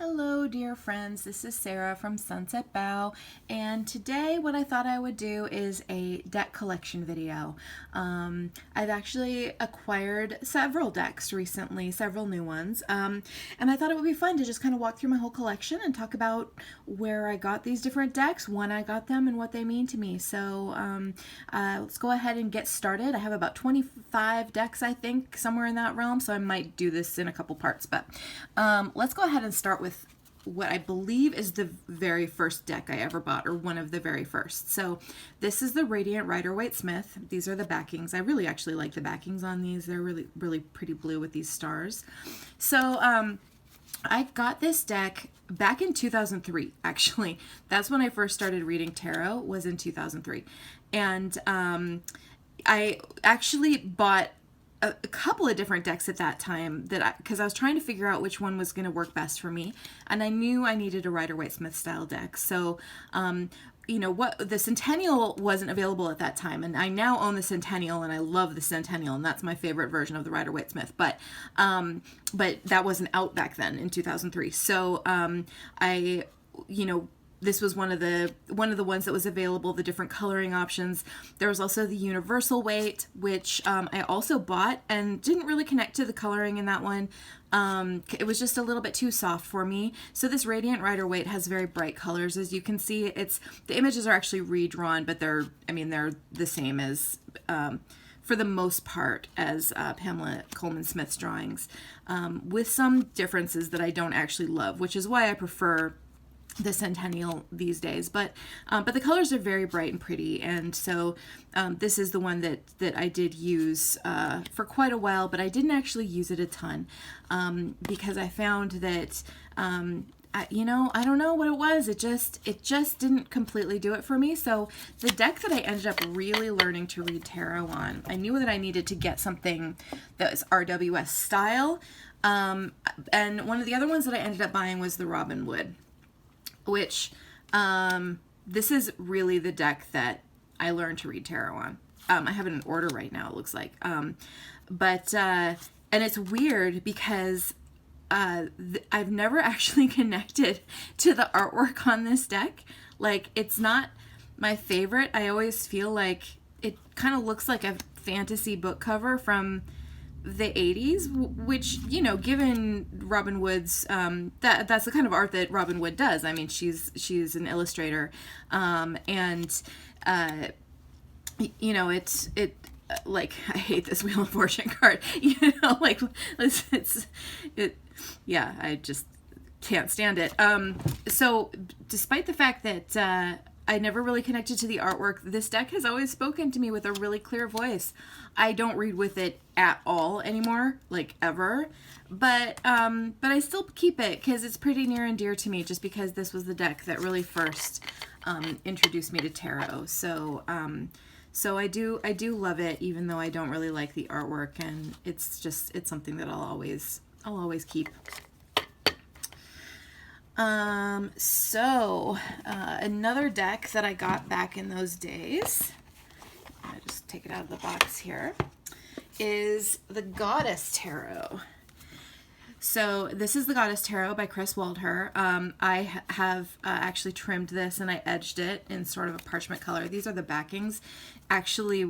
Hello dear friends, this is Sarah from Sunset Bow, and today what I thought I would do is a deck collection video. I've actually acquired several decks recently, several new ones, and I thought it would be fun to just kind of walk through my whole collection and talk about where I got these different decks, when I got them, and what they mean to me. So let's go ahead and get started. I have about 25 decks, I think, somewhere in that realm, so I might do this in a couple parts, but let's go ahead and start with what I believe is the very first deck I ever bought, or one of the very first. So this is the Radiant Rider-Waite Smith. These are the backings. I really actually like the backings on these. They're really pretty blue with these stars. So I got this deck back in 2003, actually. That's when I first started reading tarot, was in 2003. And I actually bought a couple of different decks at that time because I was trying to figure out which one was going to work best for me, and I knew I needed a Rider-Waite Smith style deck. So you know what, the Centennial wasn't available at that time, and I now own the Centennial and I love the Centennial, and that's my favorite version of the Rider-Waite Smith, but that wasn't out back then in 2003. So this was one of the ones that was available, the different coloring options. There was also the Universal Weight, which I also bought and didn't really connect to the coloring in that one. It was just a little bit too soft for me. So this Radiant Rider-Waite has very bright colors. As you can see, the images are actually redrawn, but they're the same as, for the most part, as Pamela Coleman Smith's drawings, with some differences that I don't actually love, which is why I prefer the Centennial these days, but the colors are very bright and pretty, and so this is the one that I did use for quite a while, but I didn't actually use it a ton because I found that I don't know what it was. It just didn't completely do it for me. So the deck that I ended up really learning to read tarot on, I knew that I needed to get something that was RWS style, and one of the other ones that I ended up buying was the Robin Wood, which this is really the deck that I learned to read tarot on. I have it in order right now, it looks like. And it's weird because I've never actually connected to the artwork on this deck. Like, it's not my favorite. I always feel like it kind of looks like a fantasy book cover from the 80s, which, given Robin Wood's, that's the kind of art that Robin Wood does. I mean, she's an illustrator, it's like, I hate this Wheel of Fortune card, I just can't stand it. So despite the fact that I never really connected to the artwork, this deck has always spoken to me with a really clear voice. I don't read with it at all anymore, like ever, but I still keep it because it's pretty near and dear to me, just because this was the deck that really first introduced me to tarot. So I do love it, even though I don't really like the artwork, and it's something that I'll always keep. Another deck that I got back in those days, I just take it out of the box here, is the Goddess Tarot. So this is the Goddess Tarot by Chris Waldher. I have actually trimmed this and I edged it in sort of a parchment color. These are the backings. Actually,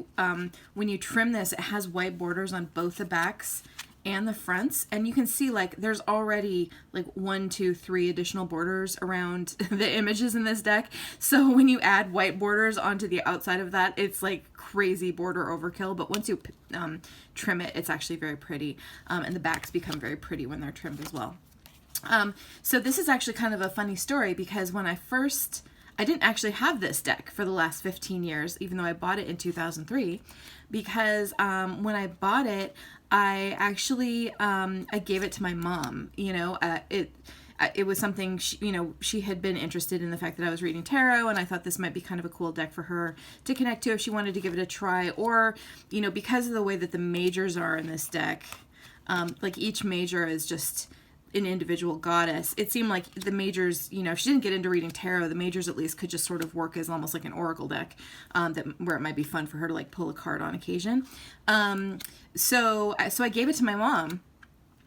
when you trim this, it has white borders on both the backs and the fronts, and you can see like there's already like 1, 2, 3 additional borders around the images in this deck. So when you add white borders onto the outside of that, it's like crazy border overkill, but once you trim it, it's actually very pretty, and the backs become very pretty when they're trimmed as well. So this is actually kind of a funny story, because when I didn't actually have this deck for the last 15 years, even though I bought it in 2003, because when I bought it, I actually I gave it to my mom. It was something she had been interested in the fact that I was reading tarot, and I thought this might be kind of a cool deck for her to connect to if she wanted to give it a try, or because of the way that the majors are in this deck, like each major is just an individual goddess. It seemed like the majors, if she didn't get into reading tarot, the majors at least could just sort of work as almost like an oracle deck, where it might be fun for her to like pull a card on occasion. So I gave it to my mom.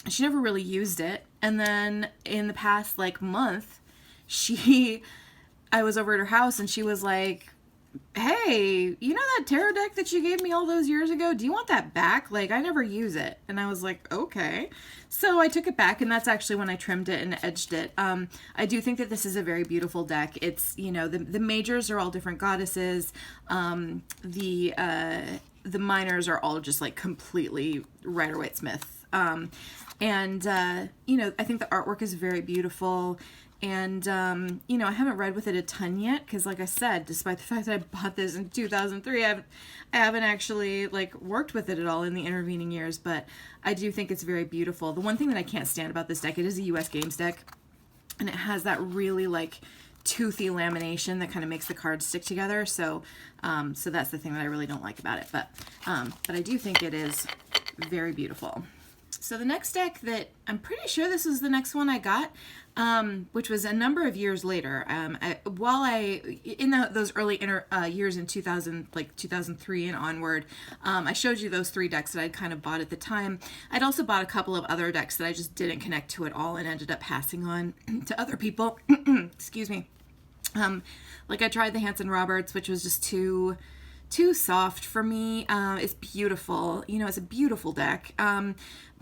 She never really used it, And then in the past like month, I was over at her house and she was like, hey, you know that tarot deck that you gave me all those years ago? Do you want that back? Like, I never use it. And I was like, okay. So I took it back, and that's actually when I trimmed it and edged it. I do think that this is a very beautiful deck. It's, you know, the majors are all different goddesses. The minors are all just like completely Rider-Waite Smith. You know, I think the artwork is very beautiful. And, you know, I haven't read with it a ton yet because, like I said, despite the fact that I bought this in 2003, I haven't actually, like, worked with it at all in the intervening years, but I do think it's very beautiful. The one thing that I can't stand about this deck, it is a US Games deck, and it has that really, like, toothy lamination that kind of makes the cards stick together, so that's the thing that I really don't like about it, but I do think it is very beautiful. So the next deck that, I'm pretty sure this was the next one I got, which was a number of years later. Those early years in 2000, like 2003 and onward, I showed you those 3 decks that I'd kind of bought at the time. I'd also bought a couple of other decks that I just didn't connect to at all and ended up passing on to other people. Excuse me. Like I tried the Hanson Roberts, which was just too soft for me. It's beautiful, you know, it's a beautiful deck,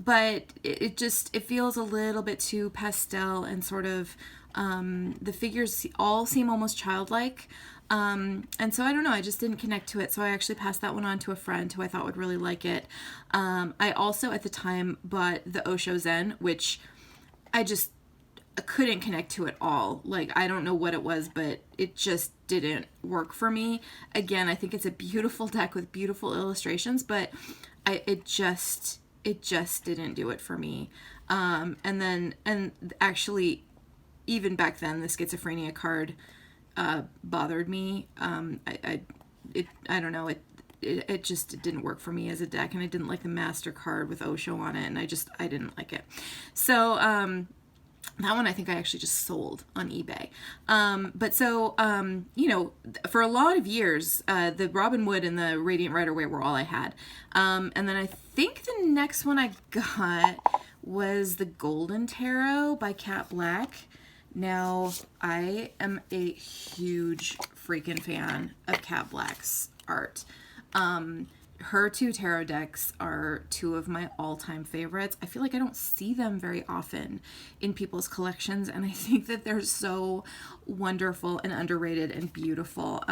but it feels a little bit too pastel and sort of the figures all seem almost childlike, and so I don't know, I just didn't connect to it, so I actually passed that one on to a friend who I thought would really like it. I also at the time bought the Osho Zen, which I couldn't connect to it all. Like, I don't know what it was, but it just didn't work for me. Again, I think it's a beautiful deck with beautiful illustrations, but it just didn't do it for me. And actually, even back then, the schizophrenia card bothered me. I don't know, it just didn't work for me as a deck, and I didn't like the master card with Osho on it, and I didn't like it. So, that one I think I actually just sold on eBay. You know, for a lot of years, the Robin Wood and the Radiant Rider-Waite were all I had. And then I think the next one I got was the Golden Tarot by Cat Blaque. Now, I am a huge freaking fan of Cat Blaque's art. Her 2 tarot decks are 2 of my all-time favorites. I feel like I don't see them very often in people's collections, and I think that they're so wonderful and underrated and beautiful.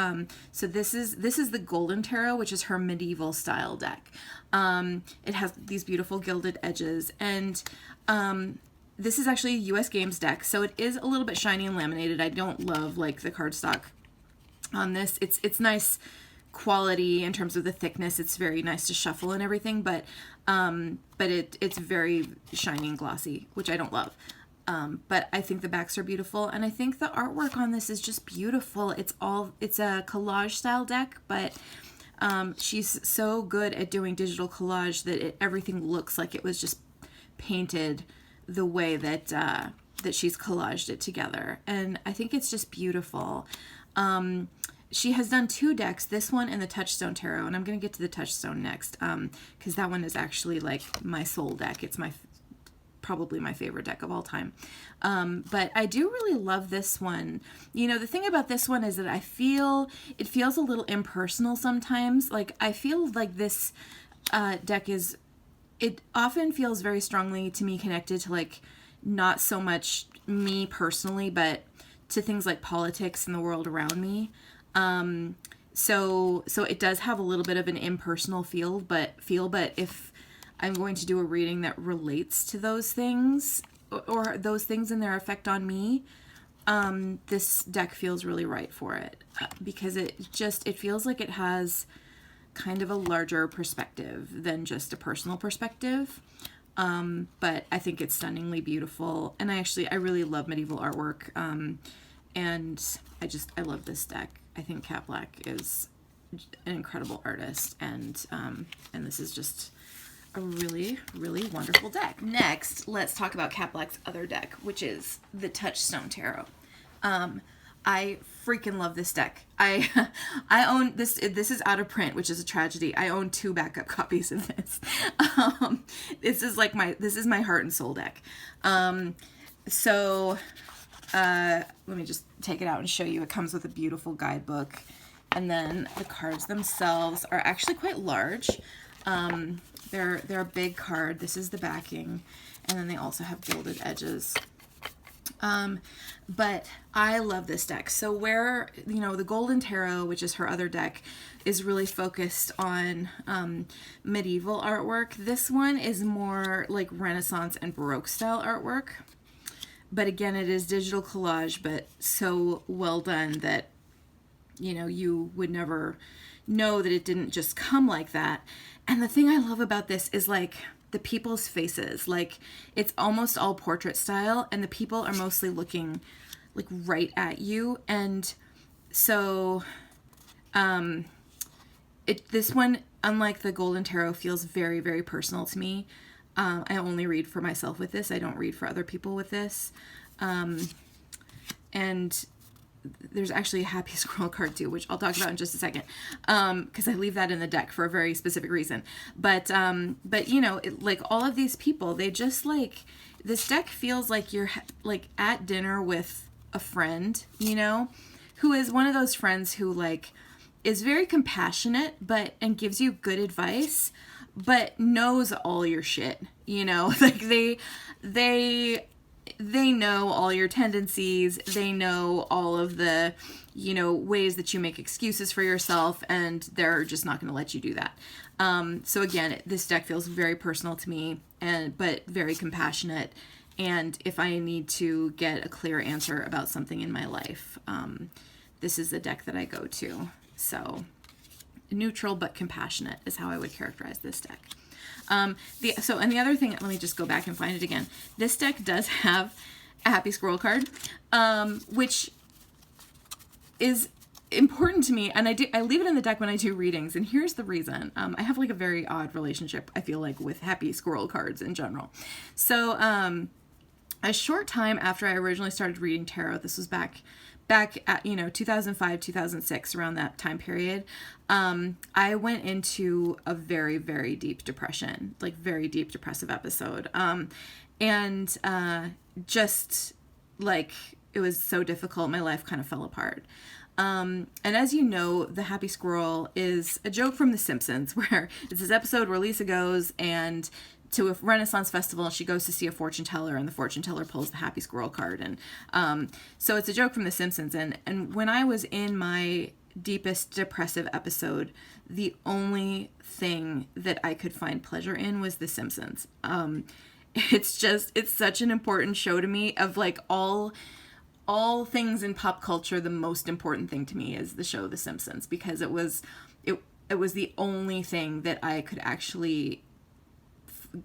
So this is the Golden Tarot, which is her medieval style deck. It has these beautiful gilded edges, and this is actually a US Games deck, so it is a little bit shiny and laminated. I don't love like the cardstock on this. It's nice quality in terms of the thickness. It's very nice to shuffle and everything, but it's very shiny and glossy, which I don't love. But I think the backs are beautiful, and I think the artwork on this is just beautiful. It's a collage style deck, but she's so good at doing digital collage that everything looks like it was just painted the way that she's collaged it together, and I think it's just beautiful. She has done 2 decks, this one and the Touchstone Tarot, and I'm going to get to the Touchstone next, because that one is actually like my soul deck. It's probably my favorite deck of all time. But I do really love this one. You know, the thing about this one is that it feels a little impersonal sometimes. Like, I feel like this deck it often feels very strongly to me connected to, like, not so much me personally, but to things like politics and the world around me. So it does have a little bit of an impersonal feel, but if I'm going to do a reading that relates to those things or those things and their effect on me, this deck feels really right for it, because it feels like it has kind of a larger perspective than just a personal perspective. But I think it's stunningly beautiful, and I really love medieval artwork. And I love this deck. I think Cat Blaque is an incredible artist, and this is just a really, really wonderful deck. Next, let's talk about Cat Blaque's other deck, which is the Touchstone Tarot. I freaking love this deck. I own this. This is out of print, which is a tragedy. I own 2 backup copies of this. This is like my heart and soul deck. So let me just take it out and show you. It comes with a beautiful guidebook, and then the cards themselves are actually quite large. They're a big card. This is the backing, and then they also have gilded edges. But I love this deck. So where, you know, the Golden Tarot, which is her other deck, is really focused on medieval artwork. This one is more like Renaissance and Baroque style artwork. But again, it is digital collage, but so well done that, you know, you would never know that it didn't just come like that. And the thing I love about this is like the people's faces. Like, it's almost all portrait style, and the people are mostly looking like right at you. And so this one, unlike the Golden Tarot, feels very, very personal to me. I only read for myself with this. I don't read for other people with this. And there's actually a Happy Squirrel card too, which I'll talk about in just a second, because I leave that in the deck for a very specific reason. But you know, like all of these people, they just like, this deck feels like you're like at dinner with a friend, you know, who is one of those friends who like is very compassionate, and gives you good advice, but knows all your shit, you know, like they know all your tendencies. They know all of the, you know, ways that you make excuses for yourself, and they're just not going to let you do that. So again, this deck feels very personal to me, but very compassionate. And if I need to get a clear answer about something in my life, this is the deck that I go to. So neutral but compassionate is how I would characterize this deck. And the other thing, let me just go back and find it again. This deck does have a Happy Squirrel card, which is important to me, and I leave it in the deck when I do readings, and here's the reason. I have like a very odd relationship, I feel like, with Happy Squirrel cards in general. So a short time after I originally started reading tarot, this was back at, you know, 2005, 2006, around that time period, I went into a very, very deep depression, like very deep depressive episode. And just like, it was so difficult. My life kind of fell apart. And as you know, the Happy Squirrel is a joke from The Simpsons, where it's this episode where Lisa goes to a Renaissance festival. She goes to see a fortune teller, and the fortune teller pulls the Happy Squirrel card. And so it's a joke from The Simpsons. And when I was in my deepest depressive episode, the only thing that I could find pleasure in was The Simpsons. It's such an important show to me. Of like all things in pop culture, the most important thing to me is the show The Simpsons, because it was the only thing that I could actually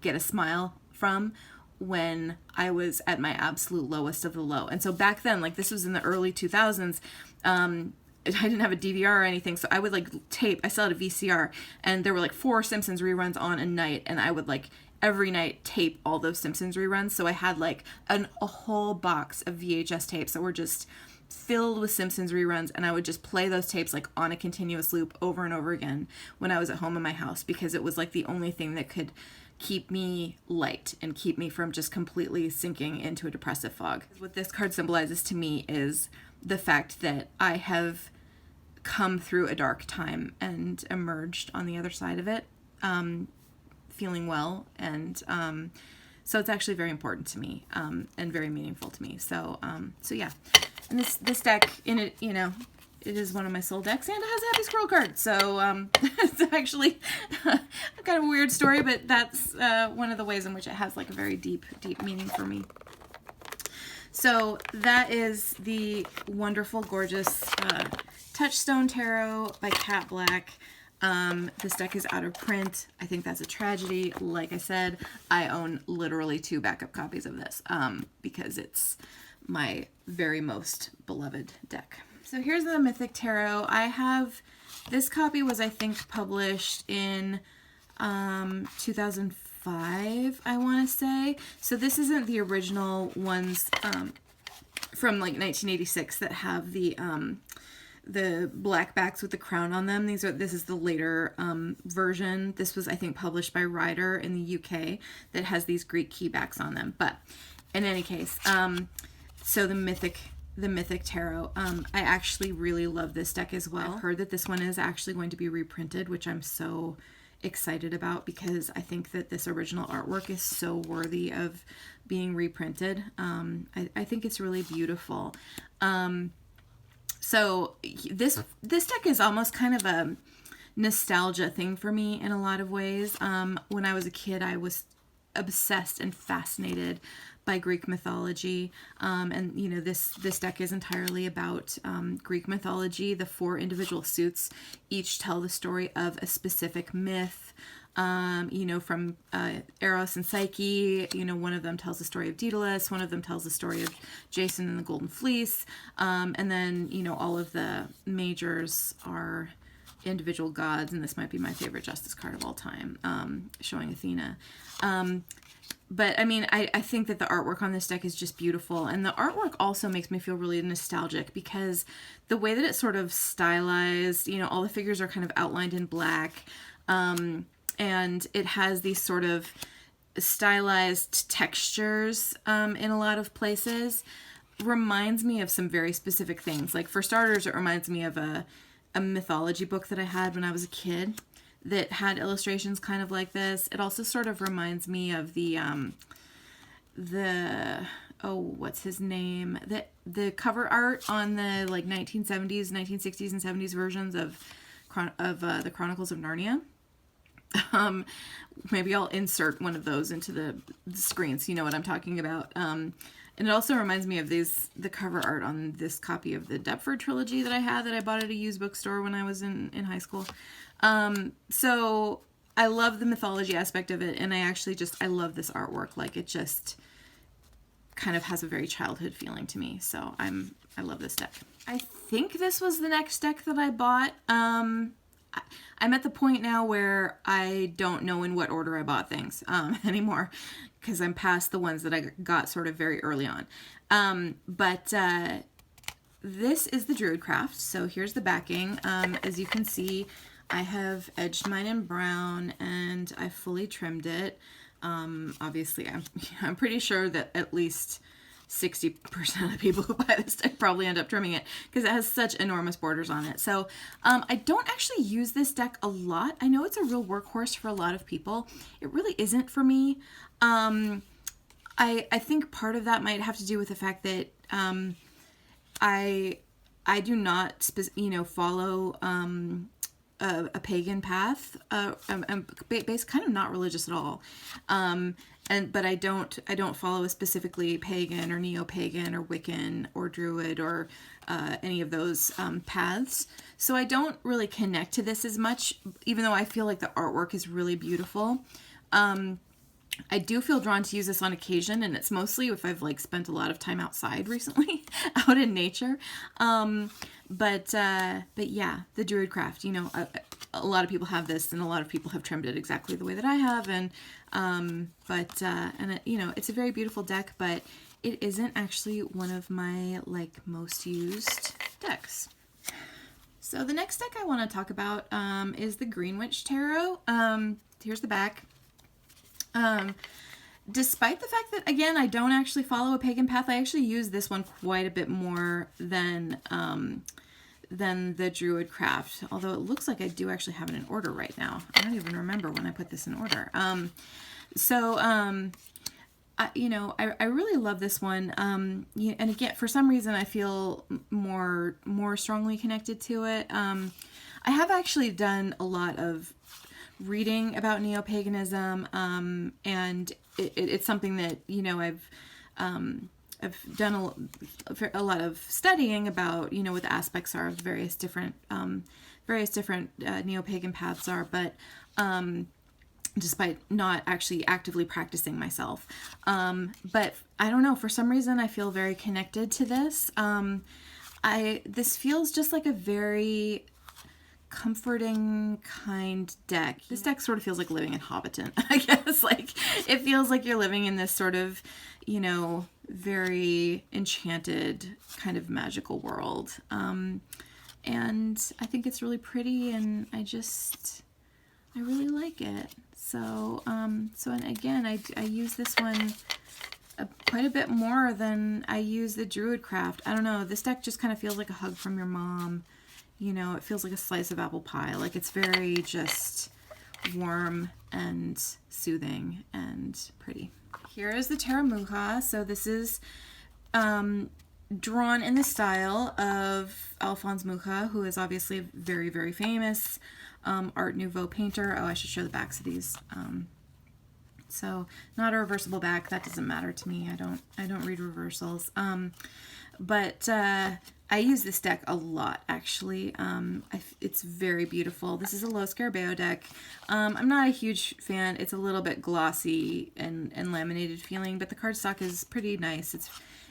get a smile from when I was at my absolute lowest of the low. And so back then, like, this was in the early 2000s, I didn't have a DVR or anything, so I would like tape. I still had a VCR, and there were like 4 Simpsons reruns on a night, and I would like every night tape all those Simpsons reruns. So I had like a whole box of VHS tapes that were just filled with Simpsons reruns, and I would just play those tapes like on a continuous loop over and over again when I was at home in my house, because it was like the only thing that could keep me light and keep me from just completely sinking into a depressive fog. What this card symbolizes to me is the fact that I have come through a dark time and emerged on the other side of it, feeling well. And so it's actually very important to me, and very meaningful to me. So yeah. And this deck, in it, you know, it is one of my soul decks, and it has a Happy Squirrel card. So it's actually kind of a weird story, but that's one of the ways in which it has like a very deep meaning for me. So that is the wonderful, gorgeous Touchstone Tarot by Cat Blaque. This deck is out of print. I think that's a tragedy. Like I said, I own literally 2 backup copies of this, because it's my very most beloved deck. So here's the Mythic Tarot. I have, this copy was, I think, published in 2005, I want to say. So this isn't the original ones from like 1986 that have the black backs with the crown on them. This is the later version. This was, I think, published by Rider in the UK, that has these Greek key backs on them. But in any case, so the Mythic Tarot. I actually really love this deck as well. I've heard that this one is actually going to be reprinted, which I'm so excited about, because I think that this original artwork is so worthy of being reprinted. I think it's really beautiful. So this deck is almost kind of a nostalgia thing for me in a lot of ways. When I was a kid, I was obsessed and fascinated by Greek mythology, and you know, this deck is entirely about Greek mythology. The 4 individual suits each tell the story of a specific myth. You know, from Eros and Psyche. You know, one of them tells the story of Daedalus, one of them tells the story of Jason and the Golden Fleece, and then, you know, all of the majors are individual gods, and this might be my favorite Justice card of all time, showing Athena. But I mean, I think that the artwork on this deck is just beautiful, and the artwork also makes me feel really nostalgic, because the way that it's sort of stylized, you know, all the figures are kind of outlined in black, and it has these sort of stylized textures in a lot of places. Reminds me of some very specific things. Like, for starters, it reminds me of a mythology book that I had when I was a kid that had illustrations kind of like this. It also sort of reminds me of the what's his name? The cover art on the like 1970s, 1960s, and 70s versions of the Chronicles of Narnia. Maybe I'll insert one of those into the screen so you know what I'm talking about. And it also reminds me of the cover art on this copy of the Deptford trilogy that I had, that I bought at a used bookstore when I was in high school. So I love the mythology aspect of it, and I love this artwork. Like, it just kind of has a very childhood feeling to me. So I love this deck. I think this was the next deck that I bought. I'm at the point now where I don't know in what order I bought things anymore, because I'm past the ones that I got sort of very early on. But this is the Druid Craft. So here's the backing. As you can see, I have edged mine in brown, and I fully trimmed it. Obviously, I'm pretty sure that at least 60% of the people who buy this deck probably end up trimming it, because it has such enormous borders on it. So I don't actually use this deck a lot. I know it's a real workhorse for a lot of people. It really isn't for me. I think part of that might have to do with the fact that I do not follow a pagan path. I'm based kind of not religious at all. But I don't follow a specifically pagan or neo-pagan or Wiccan or Druid or any of those paths. So I don't really connect to this as much, even though I feel like the artwork is really beautiful. I do feel drawn to use this on occasion, and it's mostly if I've like spent a lot of time outside recently, out in nature. But yeah, the Druid Craft, you know, a lot of people have this, and a lot of people have trimmed it exactly the way that I have, and you know, it's a very beautiful deck, but it isn't actually one of my like most used decks. So the next deck I want to talk about is the Greenwich Tarot. Here's the back. Despite the fact that, again, I don't actually follow a pagan path, I actually use this one quite a bit more than the Druid Craft. Although it looks like I do actually have it in order right now. I don't even remember when I put this in order. I really love this one. And again, for some reason, I feel more strongly connected to it. I have actually done a lot of reading about neo-paganism, and it's something that, you know, I've done a lot of studying about, you know, what the aspects are of various different neo-pagan paths are, but despite not actually actively practicing myself. But I don't know, for some reason I feel very connected to this. This feels just like a very comforting, kind deck. This deck sort of feels like living in Hobbiton, I guess. Like, it feels like you're living in this sort of, you know, very enchanted kind of magical world. And I think it's really pretty, and I really like it. So, and again, I use this one quite a bit more than I use the Druid Craft. I don't know, this deck just kind of feels like a hug from your mom. You know, it feels like a slice of apple pie. Like, it's very just warm and soothing and pretty. Here is the Tarot Mucha. So this is drawn in the style of Alphonse Mucha, who is obviously a very, very famous Art Nouveau painter. Oh, I should show the backs of these. So not a reversible back. That doesn't matter to me. I don't read reversals. But I use this deck a lot, actually. It's very beautiful. This is a Los Carabeo deck. I'm not a huge fan. It's a little bit glossy and laminated feeling, but the cardstock is pretty nice.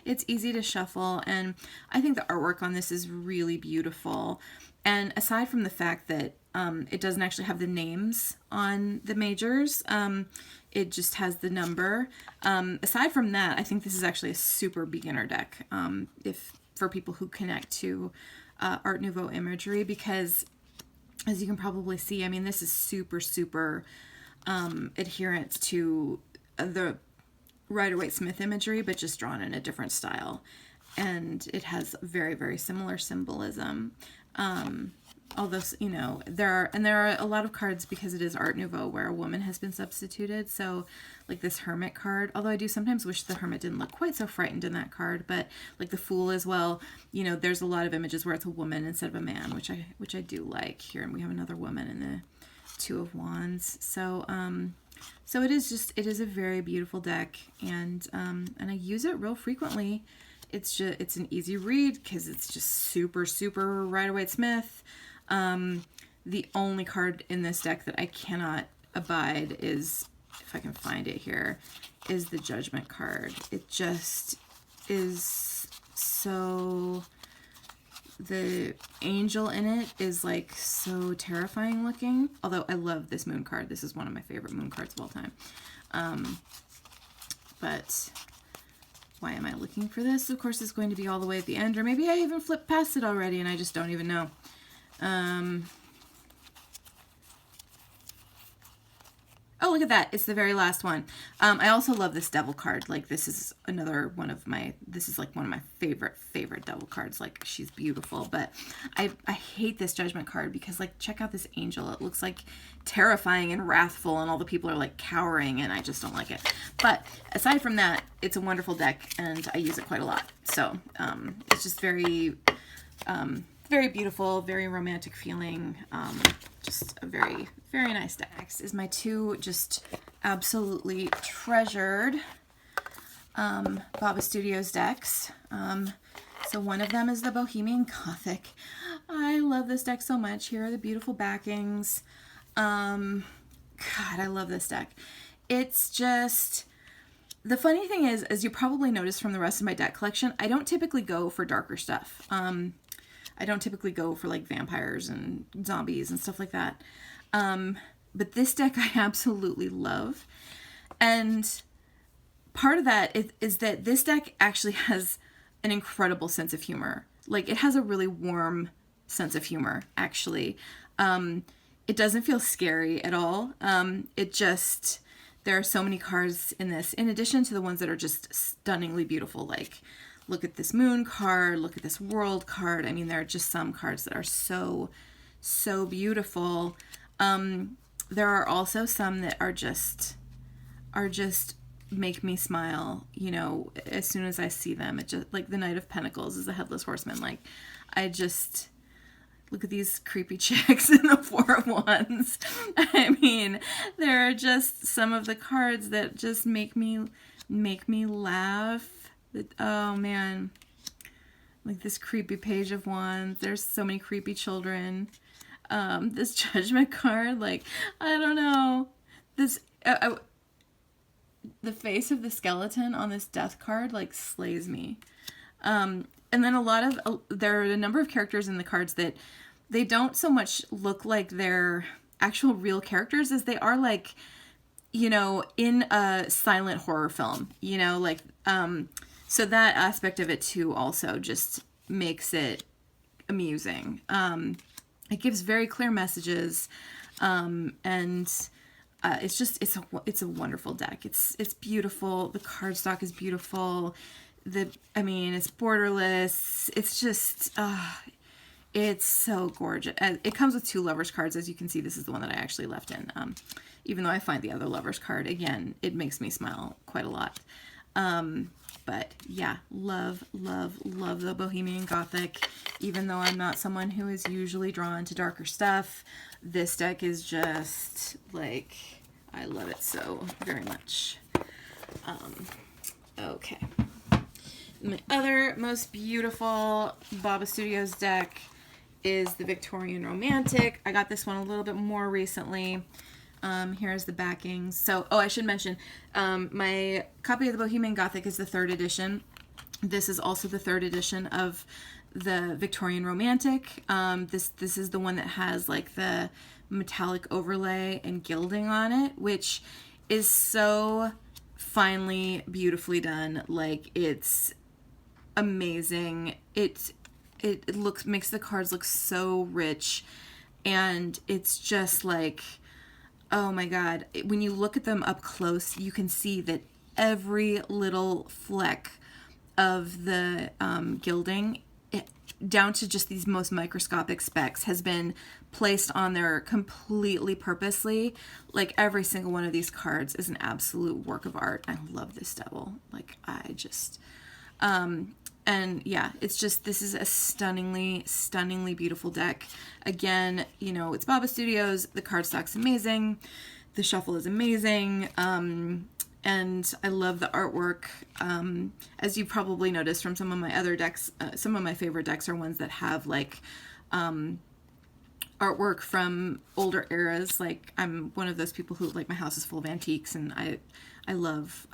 It's easy to shuffle, and I think the artwork on this is really beautiful. And aside from the fact that it doesn't actually have the names on the majors, it just has the number. Aside from that, I think this is actually a super beginner deck for people who connect to Art Nouveau imagery, because as you can probably see, I mean, this is super, super adherent to the Rider-Waite Smith imagery, but just drawn in a different style. And it has very, very similar symbolism. Although, you know, there are a lot of cards, because it is Art Nouveau, where a woman has been substituted. So, like this Hermit card, although I do sometimes wish the Hermit didn't look quite so frightened in that card, but like the Fool as well, you know, there's a lot of images where it's a woman instead of a man, which I do like here. And we have another woman in the Two of Wands. So, so it is a very beautiful deck, and I use it real frequently. It's an easy read because it's just super, super Rider-Waite Smith. The only card in this deck that I cannot abide is, if I can find it here, is the Judgment card. It just is so, the angel in it is like so terrifying looking. Although I love this Moon card. This is one of my favorite Moon cards of all time. But why am I looking for this? Of course, it's going to be all the way at the end, or maybe I even flipped past it already and I just don't even know. Oh, look at that. It's the very last one. I also love this Devil card. Like, this is another one of my, this is like one of my favorite Devil cards. Like, she's beautiful, but I hate this Judgment card because, like, check out this angel. It looks like terrifying and wrathful, and all the people are like cowering, and I just don't like it. But aside from that, it's a wonderful deck, and I use it quite a lot. So, it's just very, very beautiful, very romantic feeling. Just a very, very nice deck. Next is my two just absolutely treasured Baba Studios decks. So one of them is the Bohemian Gothic. I love this deck so much. Here are the beautiful backings. God, I love this deck. It's just, the funny thing is, as you probably noticed from the rest of my deck collection, I don't typically go for darker stuff. I don't typically go for like vampires and zombies and stuff like that. But this deck I absolutely love. And part of that is that this deck actually has an incredible sense of humor. Like, it has a really warm sense of humor, actually. It doesn't feel scary at all. It just, there are so many cards in this, in addition to the ones that are just stunningly beautiful, like, look at this Moon card, look at this World card. I mean, there are just some cards that are so, so beautiful. There are also some that are just make me smile, you know, as soon as I see them. It just, like the Knight of Pentacles is a Headless Horseman. Like, I just, look at these creepy chicks in the Four of Wands. I mean, there are just some of the cards that just make me laugh. Oh man, like this creepy Page of Wands. There's so many creepy children. This Judgment card, like, I don't know. This the face of the skeleton on this Death card like slays me. And then there are a number of characters in the cards that they don't so much look like they're actual real characters as they are like, you know, in a silent horror film, you know, like, so that aspect of it too also just makes it amusing. It gives very clear messages, and it's just, it's a wonderful deck. It's beautiful. The cardstock is beautiful. I mean, it's borderless. It's just, it's so gorgeous. It comes with 2 Lovers cards. As you can see, this is the one that I actually left in. Even though I find the other Lovers card, again, it makes me smile quite a lot. But yeah, love, love, love the Bohemian Gothic. Even though I'm not someone who is usually drawn to darker stuff, this deck is just like, I love it so very much. Okay. My other most beautiful Baba Studios deck is the Victorian Romantic. I got this one a little bit more recently. Here's the backings. So, I should mention, my copy of the Bohemian Gothic is the 3rd edition. This is also the 3rd edition of the Victorian Romantic. This is the one that has like the metallic overlay and gilding on it, which is so finely, beautifully done. Like, it's amazing. It makes the cards look so rich, and it's just like, oh my god, when you look at them up close, you can see that every little fleck of the gilding, down to just these most microscopic specks, has been placed on there completely purposely. Like, every single one of these cards is an absolute work of art. I love this devil. Like, I just, and yeah, it's just, this is a stunningly, stunningly beautiful deck. Again, you know, it's Baba Studios. The cardstock's amazing. The shuffle is amazing. And I love the artwork. As you probably noticed from some of my other decks, some of my favorite decks are ones that have like artwork from older eras. Like, I'm one of those people who, like, my house is full of antiques, and I love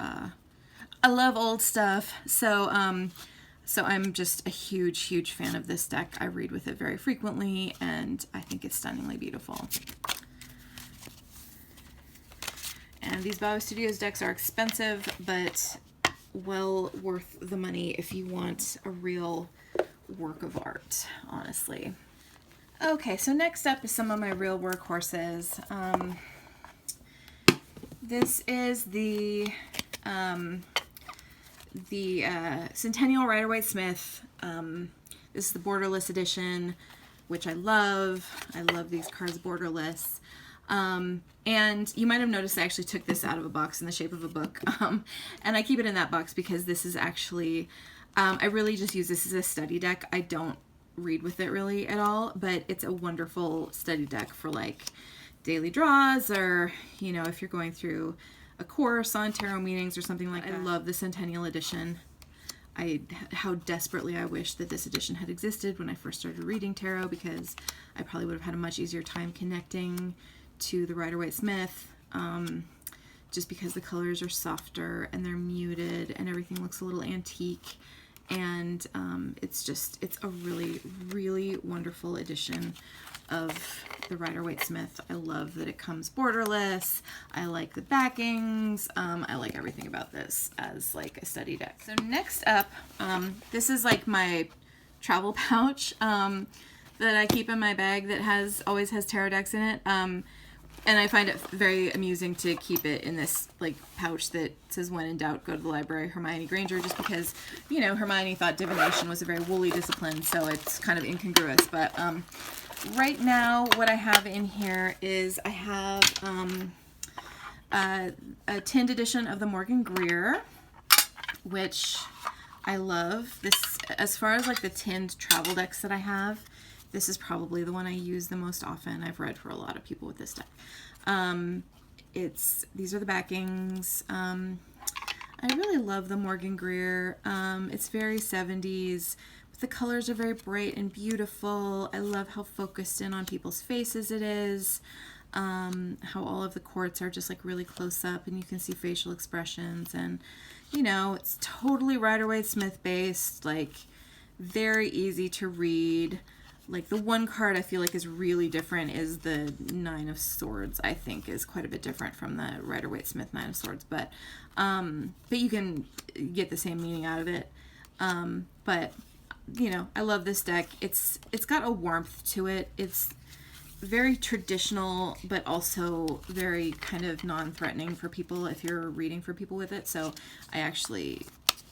old stuff. So I'm just a huge, huge fan of this deck. I read with it very frequently, and I think it's stunningly beautiful. And these Baba Studios decks are expensive, but well worth the money if you want a real work of art, honestly. Okay, so next up is some of my real workhorses. This is the Centennial Rider-Waite Smith. This is the borderless edition, which I love. I love these cards borderless. And you might have noticed I actually took this out of a box in the shape of a book. And I keep it in that box because this is actually, I really just use this as a study deck. I don't read with it really at all, but it's a wonderful study deck for like daily draws, or, you know, if you're going through a course on tarot meetings or something like that. I love the Centennial edition. How desperately I wish that this edition had existed when I first started reading tarot, because I probably would have had a much easier time connecting to the Rider-Waite Smith, just because the colors are softer and they're muted and everything looks a little antique, and it's a really, really wonderful edition of the Rider-Waite Smith. I love that it comes borderless. I like the backings. I like everything about this as like a study deck. So next up, this is like my travel pouch that I keep in my bag that always has tarot decks in it. And I find it very amusing to keep it in this like pouch that says, when in doubt, go to the library, Hermione Granger, just because, you know, Hermione thought divination was a very woolly discipline, so it's kind of incongruous. But right now, what I have in here is I have a tinned edition of the Morgan Greer, which I love. This, as far as like the tinned travel decks that I have, this is probably the one I use the most often. I've read for a lot of people with this deck. These are the backings. I really love the Morgan Greer. It's very 70s. The colors are very bright and beautiful. I love how focused in on people's faces it is. How all of the quartz are just like really close up and you can see facial expressions. And, you know, it's totally Rider-Waite Smith based, like very easy to read. like the one card I feel like is really different is the Nine of Swords. I think is quite a bit different from the Rider-Waite Smith Nine of Swords, but you can get the same meaning out of it. But you know, I love this deck. It's got a warmth to it. It's very traditional, but also very kind of non-threatening for people if you're reading for people with it. So I actually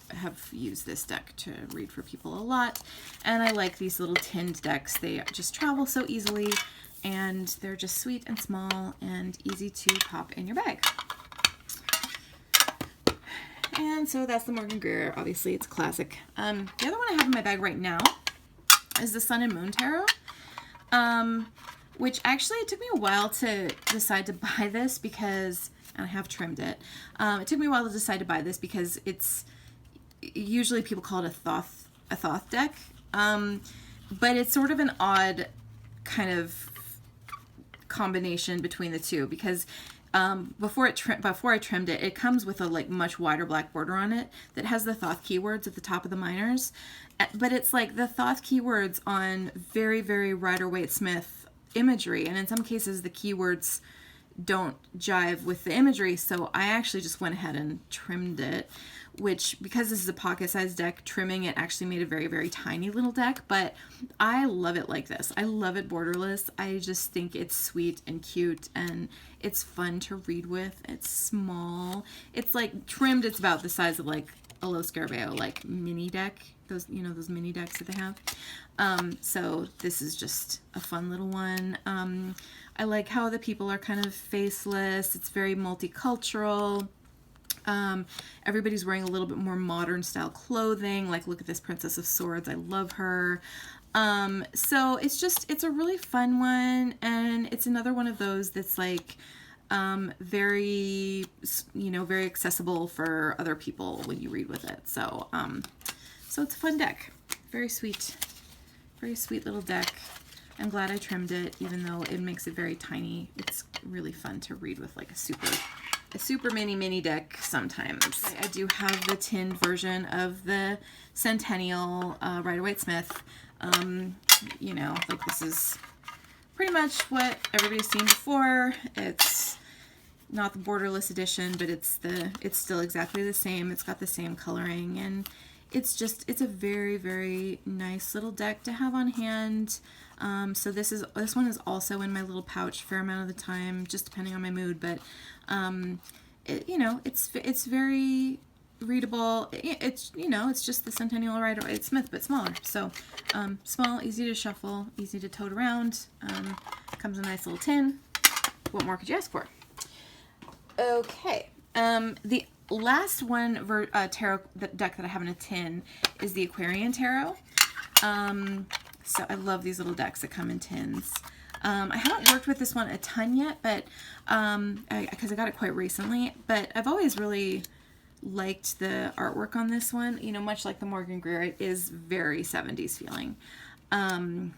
have used this deck to read for people a lot, and I like these little tinned decks. They just travel so easily, and they're just sweet and small and easy to pop in your bag. And so that's the Morgan Greer. Obviously, it's classic. The other one I have in my bag right now is the Sun and Moon Tarot, which actually it took me a while to decide to buy this because, and I have trimmed it. It took me a while to decide to buy this because it's usually people call it a Thoth deck, but it's sort of an odd kind of combination between the two because before I trimmed it, it comes with a like much wider black border on it that has the Thoth keywords at the top of the minors, but it's like the Thoth keywords on very, very Rider-Waite Smith imagery, and in some cases the keywords don't jive with the imagery, so I actually just went ahead and trimmed it, which, because this is a pocket-sized deck, trimming it actually made a very, very tiny little deck, but I love it like this. I love it borderless. I just think it's sweet and cute, and it's fun to read with. It's small. It's like trimmed, it's about the size of like a low Carabeo, like mini deck. Those, you know, those mini decks that they have. So this is just a fun little one. I like how the people are kind of faceless. It's very multicultural. Everybody's wearing a little bit more modern style clothing. Like, look at this Princess of Swords. I love her. So it's a really fun one. And it's another one of those that's like, very, you know, very accessible for other people when you read with it. So, so it's a fun deck. Very sweet little deck. I'm glad I trimmed it, even though it makes it very tiny. It's really fun to read with like a super mini deck sometimes. I do have the tinned version of the Centennial Rider-Waite Smith. You know, like this is pretty much what everybody's seen before. It's not the borderless edition, but it's still exactly the same. It's got the same coloring, and it's a very, very nice little deck to have on hand. So this one is also in my little pouch a fair amount of the time, just depending on my mood, but you know, it's very readable. It's, you know, it's just the Centennial Rider-Waite Smith, but smaller. So small, easy to shuffle, easy to tote around. Comes in a nice little tin. What more could you ask for? Okay. The last one tarot deck that I have in a tin is the Aquarian Tarot. So I love these little decks that come in tins. I haven't worked with this one a ton yet, but because I got it quite recently, but I've always really liked the artwork on this one. You know, much like the Morgan Greer, it is very 70s feeling. And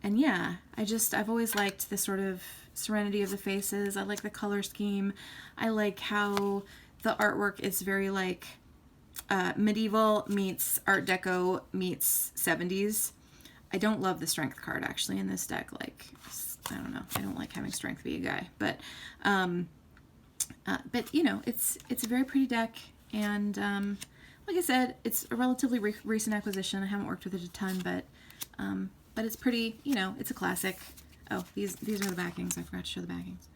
yeah, I've always liked the sort of serenity of the faces. I like the color scheme. I like how the artwork is very like medieval meets Art Deco meets 70s. I don't love the strength card actually in this deck. Like, I don't know. I don't like having strength be a guy, but you know, it's a very pretty deck, and like I said, it's a relatively recent acquisition. I haven't worked with it a ton, but it's pretty. You know, it's a classic. Oh, these are the backings. I forgot to show the backings.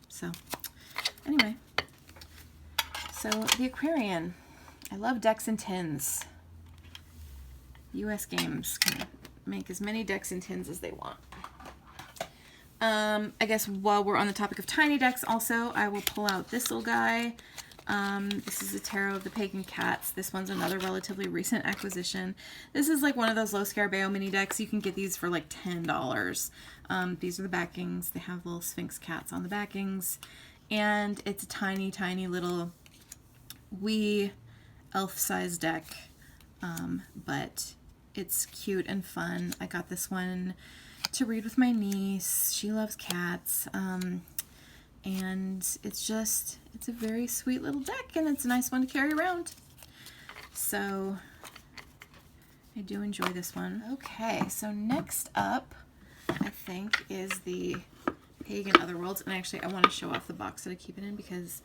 So anyway, so the Aquarian. I love decks and tins. US Games can make as many decks and tins as they want. I guess while we're on the topic of tiny decks also, I will pull out this little guy. This is a Tarot of the Pagan Cats. This one's another relatively recent acquisition. This is like one of those low Carabeo mini decks. You can get these for like $10. These are the backings. They have little Sphinx cats on the backings. And it's a tiny, tiny little wee elf-sized deck. But it's cute and fun. I got this one to read with my niece. She loves cats. And it's a very sweet little deck, and it's a nice one to carry around. So I do enjoy this one. Okay, so next up, I think, is the Pagan Otherworlds. And actually, I want to show off the box that I keep it in because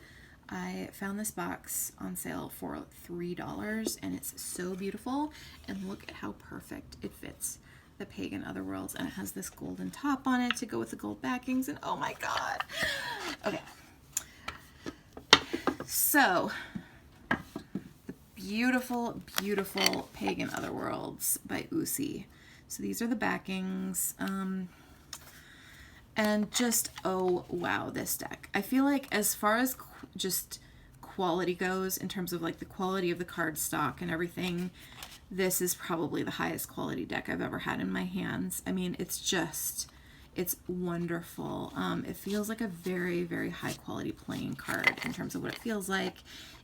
I found this box on sale for $3 and it's so beautiful. And look at how perfect it fits the Pagan Otherworlds. And it has this golden top on it to go with the gold backings. And oh my God. Okay. So, the beautiful, beautiful Pagan Otherworlds by Usi. So these are the backings. And just, oh wow, this deck. I feel like as far as just quality goes, in terms of like the quality of the card stock and everything, this is probably the highest quality deck I've ever had in my hands. I mean, it's just, it's wonderful. It feels like a very, very high quality playing card in terms of what it feels like.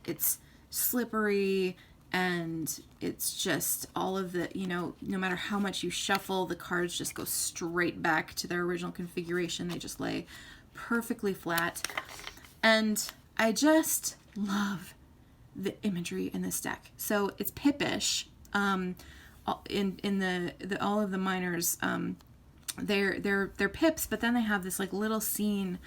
It's slippery, and it's just all of the, you know, no matter how much you shuffle, the cards just go straight back to their original configuration. They just lay perfectly flat. And I just love the imagery in this deck. So it's Pippish. In the all of the minors, they're pips, but then they have this like little scene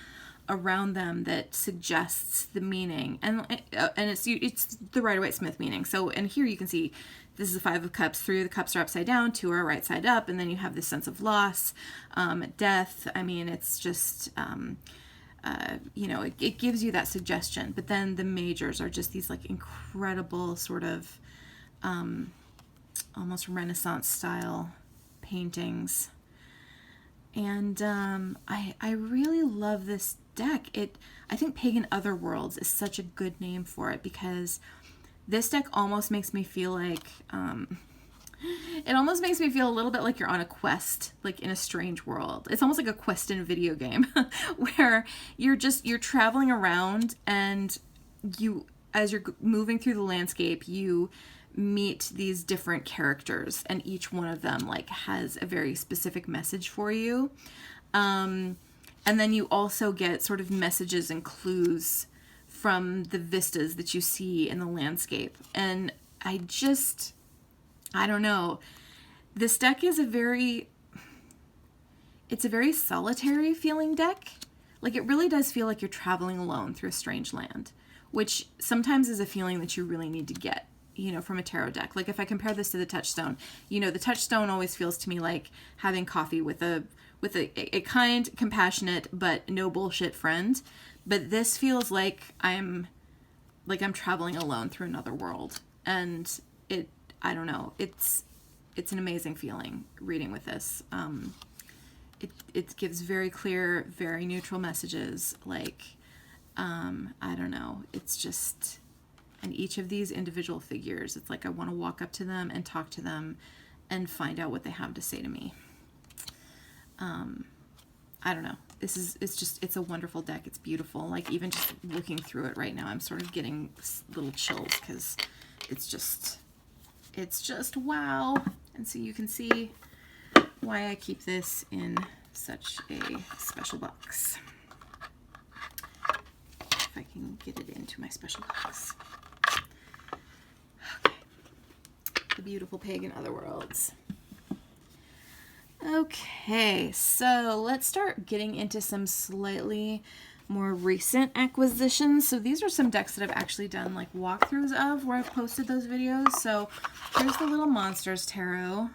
around them that suggests the meaning, and it's the Rider-Waite Smith meaning. So, and here you can see this is the 5 of Cups. 3 of the cups are upside down, 2 are right side up, and then you have this sense of loss, death. I mean, it's just you know, it gives you that suggestion. But then the majors are just these like incredible sort of almost Renaissance style paintings. And I really love this deck. I think Pagan Otherworlds is such a good name for it because this deck almost makes me feel like it almost makes me feel a little bit like you're on a quest, like in a strange world. It's almost like a quest in a video game where you're traveling around, and as you're moving through the landscape, you meet these different characters, and each one of them like has a very specific message for you. And then you also get sort of messages and clues from the vistas that you see in the landscape. And I don't know. This deck is a very solitary feeling deck. Like, it really does feel like you're traveling alone through a strange land, which sometimes is a feeling that you really need to get, you know, from a tarot deck. Like, if I compare this to the Touchstone, you know, the Touchstone always feels to me like having coffee with a kind, compassionate, but no bullshit friend. But this feels like I'm traveling alone through another world. And I don't know, it's an amazing feeling reading with this. It gives very clear, very neutral messages. Like, I don't know, it's just, and each of these individual figures, it's like I want to walk up to them and talk to them and find out what they have to say to me. I don't know. It's a wonderful deck. It's beautiful. Like, even just looking through it right now, I'm sort of getting little chills because it's just wow. And so you can see why I keep this in such a special box. If I can get it into my special box. Okay. The beautiful Pagan Otherworlds. Okay, so let's start getting into some slightly more recent acquisitions. So these are some decks that I've actually done like walkthroughs of where I've posted those videos. So here's the Little Monsters Tarot.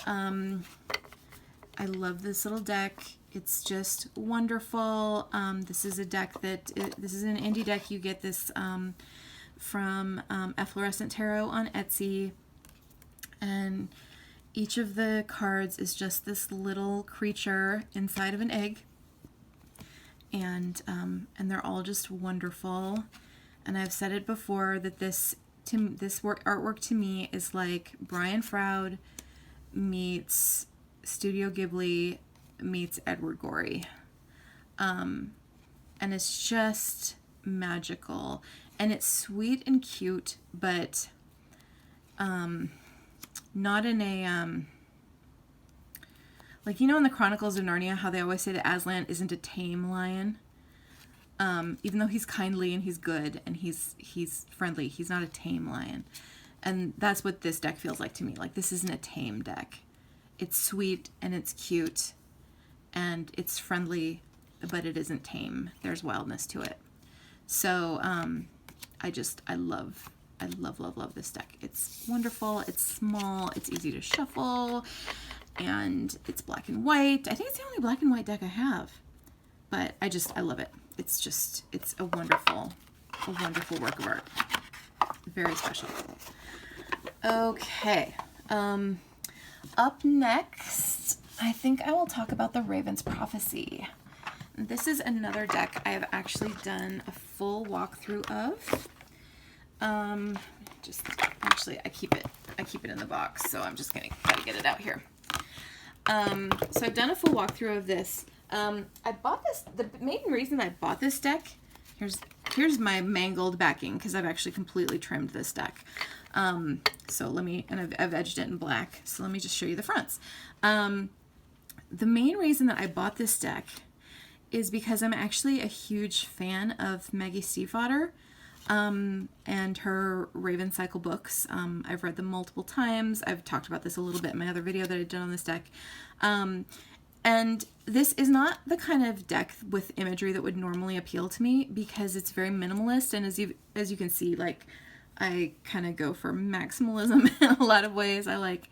I love this little deck. It's just wonderful. This is a deck this is an indie deck. You get this from Efflorescent Tarot on Etsy. And each of the cards is just this little creature inside of an egg. And they're all just wonderful. And I've said it before that this artwork to me is like Brian Froud meets Studio Ghibli meets Edward Gorey. And it's just magical. And it's sweet and cute, but not in a like, you know, in the Chronicles of Narnia, how they always say that Aslan isn't a tame lion, even though he's kindly and he's good and he's friendly, he's not a tame lion. And that's what this deck feels like to me. Like, this isn't a tame deck. It's sweet and it's cute and it's friendly, but it isn't tame. There's wildness to it. So I love this deck. It's wonderful. It's small. It's easy to shuffle, and it's black and white. I think it's the only black and white deck I have, but I love it. It's a wonderful work of art. Very special. Okay. Up next, I think I will talk about the Raven's Prophecy. This is another deck I have actually done a full walkthrough of. Actually, I keep it in the box, so I'm just gonna gotta get it out here. So I've done a full walkthrough of this. I bought this. The main reason I bought this deck. Here's my mangled backing, because I've actually completely trimmed this deck. So let me, and I've edged it in black. So let me just show you the fronts. The main reason that I bought this deck is because I'm actually a huge fan of Maggie Stiefvater and her Raven Cycle books. I've read them multiple times. I've talked about this a little bit in my other video that I did on this deck. And this is not the kind of deck with imagery that would normally appeal to me, because it's very minimalist, and as you can see, like, I kind of go for maximalism in a lot of ways. I like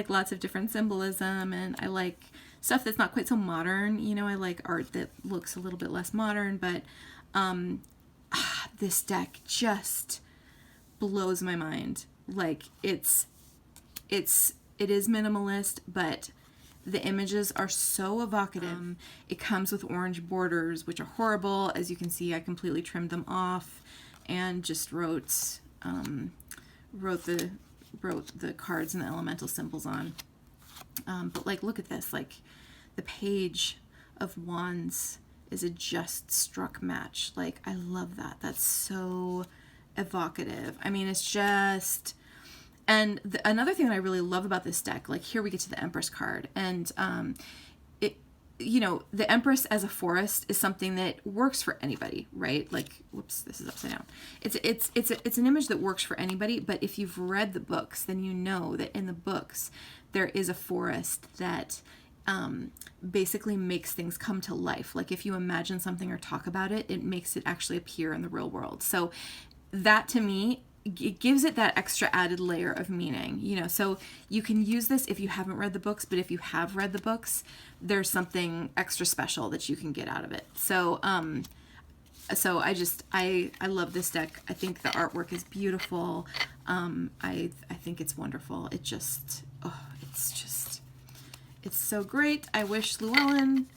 lots of different symbolism, and I like stuff that's not quite so modern. You know, I like art that looks a little bit less modern, but this deck just blows my mind. Like, it is minimalist, but the images are so evocative. It comes with orange borders, which are horrible. As you can see, I completely trimmed them off and just wrote the cards and the elemental symbols on. But like, look at this. Like, the Page of Wands is a just struck match. Like, I love that. That's so evocative. I mean, it's just... And another thing that I really love about this deck, like, here we get to the Empress card, and you know, the Empress as a forest is something that works for anybody, right? Like, whoops, this is upside down. It's an image that works for anybody, but if you've read the books, then you know that in the books there is a forest that basically makes things come to life. Like, if you imagine something or talk about it, it makes it actually appear in the real world. So that, to me, it gives it that extra added layer of meaning, you know. So you can use this if you haven't read the books, but if you have read the books, there's something extra special that you can get out of it. So I love this deck. I think the artwork is beautiful. I think it's wonderful. It's so great. I wish Llewellyn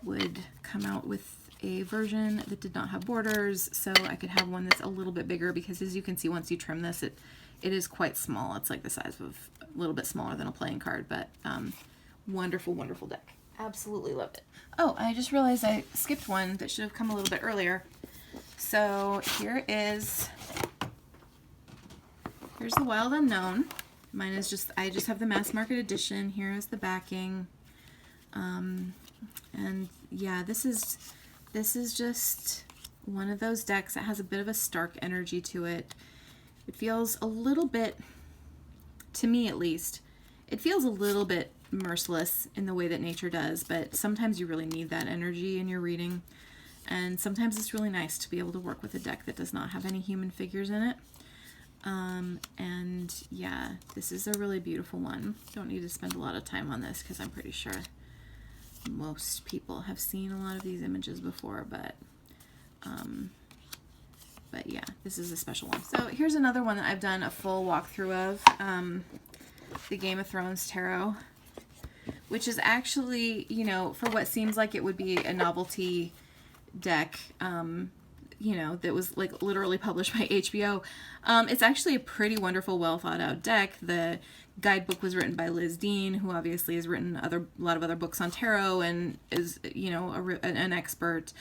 would come out with a version that did not have borders, so I could have one that's a little bit bigger, because as you can see, once you trim this, it is quite small. It's like the size of a little bit smaller than a playing card, but wonderful, wonderful deck. Absolutely love it. Oh, I just realized I skipped one that should have come a little bit earlier. So here's the Wild Unknown. Mine is just, I just have the mass market edition. Here is the backing. And yeah, this is just one of those decks that has a bit of a stark energy to it. It feels a little bit, to me at least, it feels a little bit merciless in the way that nature does, but sometimes you really need that energy in your reading. And sometimes it's really nice to be able to work with a deck that does not have any human figures in it. And yeah, this is a really beautiful one. Don't need to spend a lot of time on this, because I'm pretty sure most people have seen a lot of these images before, but yeah, this is a special one. So here's another one that I've done a full walkthrough of, the Game of Thrones Tarot, which is actually, you know, for what seems like it would be a novelty deck, you know, that was like literally published by HBO. It's actually a pretty wonderful, well thought out deck. The guidebook was written by Liz Dean, who obviously has written a lot of other books on tarot and is, you know, an expert.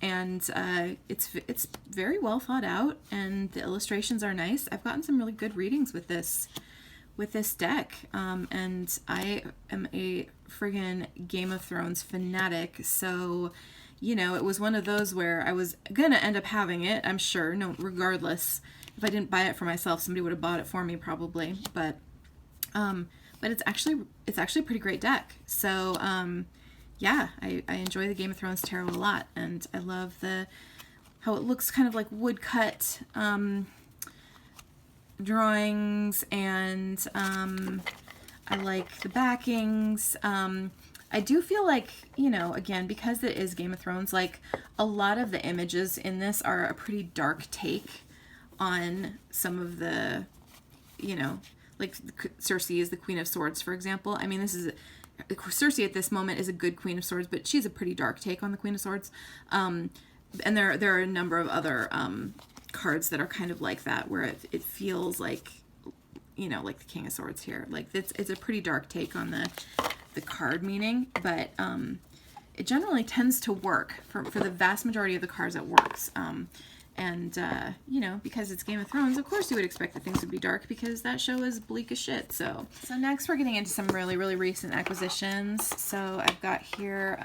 It's very well thought out, and the illustrations are nice. I've gotten some really good readings with this deck, and I am a friggin' Game of Thrones fanatic, so, you know, it was one of those where I was gonna end up having it, I'm sure, no, regardless, if I didn't buy it for myself, somebody would have bought it for me probably. But it's actually a pretty great deck. So yeah, I enjoy the Game of Thrones Tarot a lot, and I love how it looks kind of like woodcut drawings, and I like the backings. I do feel like, you know, again, because it is Game of Thrones, like a lot of the images in this are a pretty dark take on some of the, you know, like Cersei is the Queen of Swords, for example. I mean, Cersei at this moment is a good Queen of Swords, but she's a pretty dark take on the Queen of Swords. And there are a number of other cards that are kind of like that, where it feels like, you know, like the King of Swords here. Like it's a pretty dark take on the card meaning, but it generally tends to work for the vast majority of the cards. It works. And you know, because it's Game of Thrones, of course you would expect that things would be dark, because that show is bleak as shit. So next we're getting into some really, really recent acquisitions. So I've got here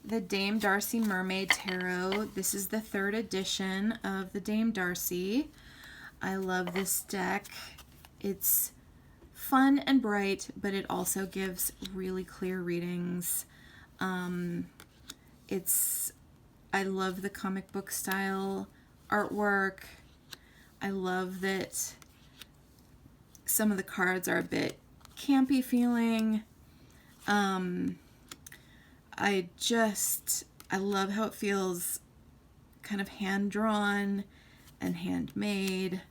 the Dame Darcy Mermaid Tarot. This is the 3rd edition of the Dame Darcy. I love this deck. It's fun and bright, but it also gives really clear readings. I love the comic book style artwork. I love that some of the cards are a bit campy feeling. I love how it feels kind of hand-drawn and handmade.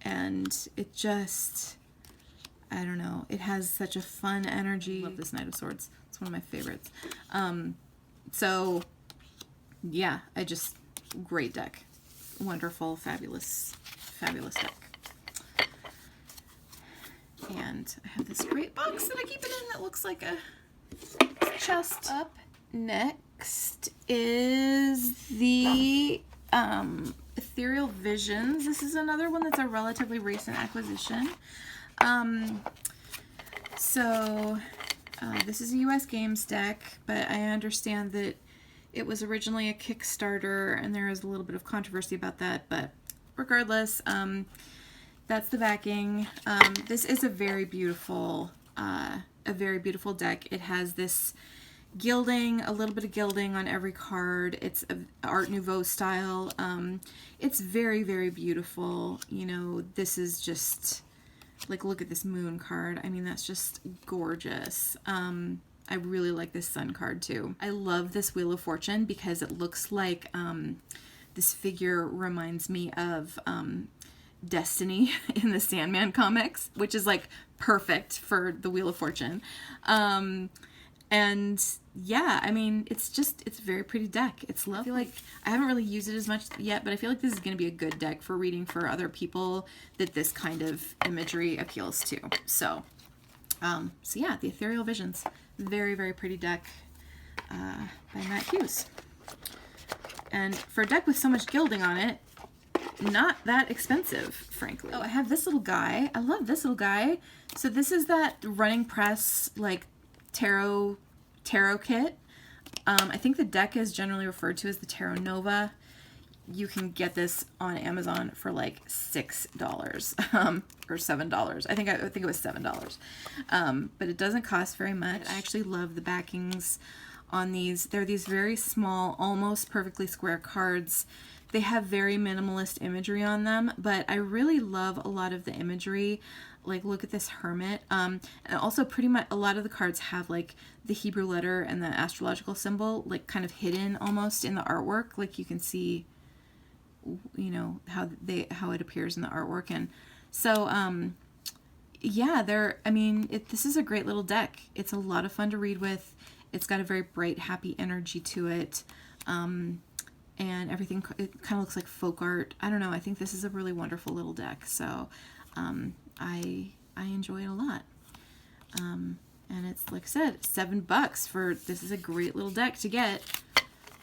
And it just, I don't know, it has such a fun energy. I love this Knight of Swords. It's one of my favorites. So yeah, great deck. Wonderful, fabulous, fabulous deck. And I have this great box that I keep it in that looks like a chest. Up next is this is another one that's a relatively recent acquisition. This is a US Games deck, but I understand that it was originally a Kickstarter, and there is a little bit of controversy about that, but regardless, that's the backing. This is a very beautiful deck. It has this gilding, a little bit of gilding on every card. It's Art Nouveau style. It's very, very beautiful. You know, this is just, like, look at this moon card. I mean, that's just gorgeous. I really like this sun card too. I love this Wheel of Fortune because it looks like this figure reminds me of Destiny in the Sandman comics, which is like perfect for the Wheel of Fortune. And yeah, I mean, it's a very pretty deck. It's lovely. I feel like I haven't really used it as much yet, but I feel like this is going to be a good deck for reading for other people that this kind of imagery appeals to. So yeah, the Ethereal Visions. Very, very pretty deck by Matt Hughes. And for a deck with so much gilding on it, not that expensive, frankly. Oh, I have this little guy. I love this little guy. So this is that running press, like, tarot kit. I think the deck is generally referred to as the Tarot Nova. You can get this on Amazon for like $6 or $7. I think it was $7. But it doesn't cost very much. I actually love the backings on these. They're these very small, almost perfectly square cards. They have very minimalist imagery on them, but I really love a lot of the imagery. Like, look at this hermit. And also pretty much a lot of the cards have like the Hebrew letter and the astrological symbol like kind of hidden almost in the artwork. Like you can see, you know, how it appears in the artwork. And so yeah, this is a great little deck. It's a lot of fun to read with. It's got a very bright, happy energy to it. And everything, it kind of looks like folk art. I don't know, I think this is a really wonderful little deck. So I enjoy it a lot. And it's, like I said, $7 this is a great little deck to get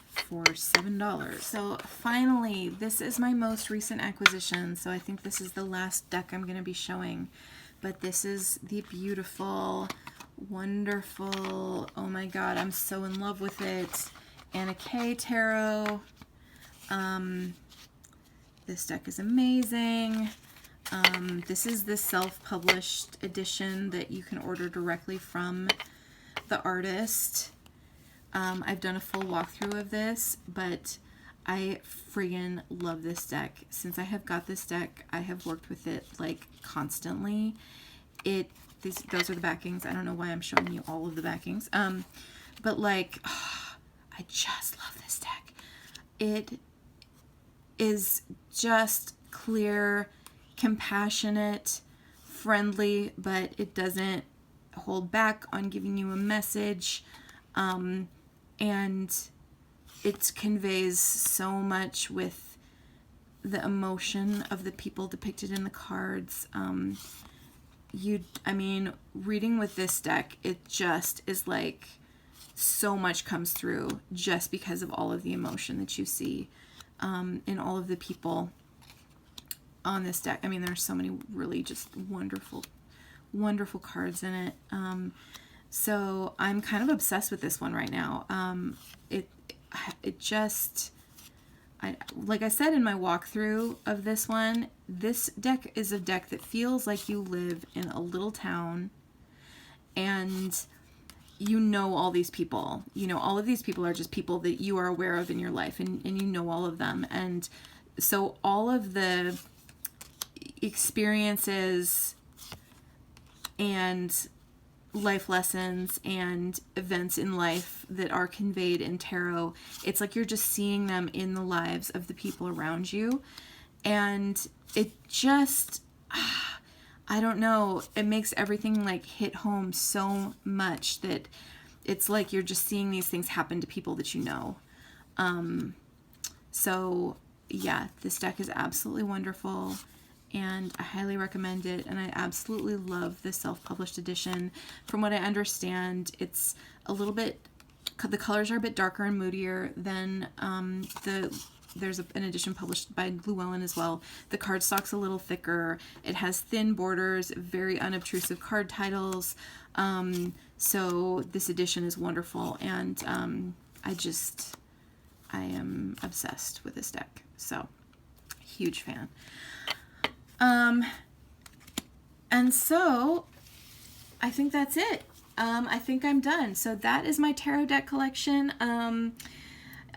for $7. So finally, this is my most recent acquisition. So I think this is the last deck I'm going to be showing. But this is the beautiful, wonderful, oh my god, I'm so in love with it, Anna K Tarot. This deck is amazing. This is the self-published edition that you can order directly from the artist. I've done a full walkthrough of this, but I friggin' love this deck. Since I have got this deck, I have worked with it like constantly. Those are the backings. I don't know why I'm showing you all of the backings. But like, oh, I just love this deck. It is just clear, compassionate, friendly, but it doesn't hold back on giving you a message. And it conveys so much with the emotion of the people depicted in the cards. I mean, reading with this deck, it just is like so much comes through just because of all of the emotion that you see in all of the people on this deck. I mean, there's so many really just wonderful, wonderful cards in it. So I'm kind of obsessed with this one right now. Like I said in my walkthrough of this one, this deck is a deck that feels like you live in a little town and you know all these people. You know, all of these people are just people that you are aware of in your life, and you know all of them. And so all of the experiences and life lessons and events in life that are conveyed in tarot, it's like you're just seeing them in the lives of the people around you. And it just, I don't know, it makes everything like hit home so much that it's like you're just seeing these things happen to people that you know. So yeah, this deck is absolutely wonderful, and I highly recommend it, and I absolutely love the self-published edition. From what I understand, it's a little bit, the colors are a bit darker and moodier than there's an edition published by Llewellyn as well. The cardstock's a little thicker. It has thin borders, very unobtrusive card titles. So this edition is wonderful, and I am obsessed with this deck. So, huge fan. And so I think that's it. I think I'm done. So that is my tarot deck collection.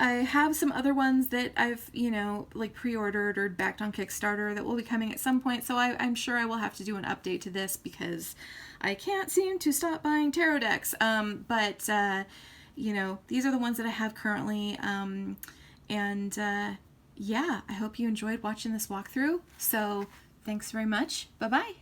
I have some other ones that I've, like pre-ordered or backed on Kickstarter that will be coming at some point. So I'm sure I will have to do an update to this because I can't seem to stop buying tarot decks. But these are the ones that I have currently. Yeah, I hope you enjoyed watching this walkthrough. So thanks very much. Bye-bye.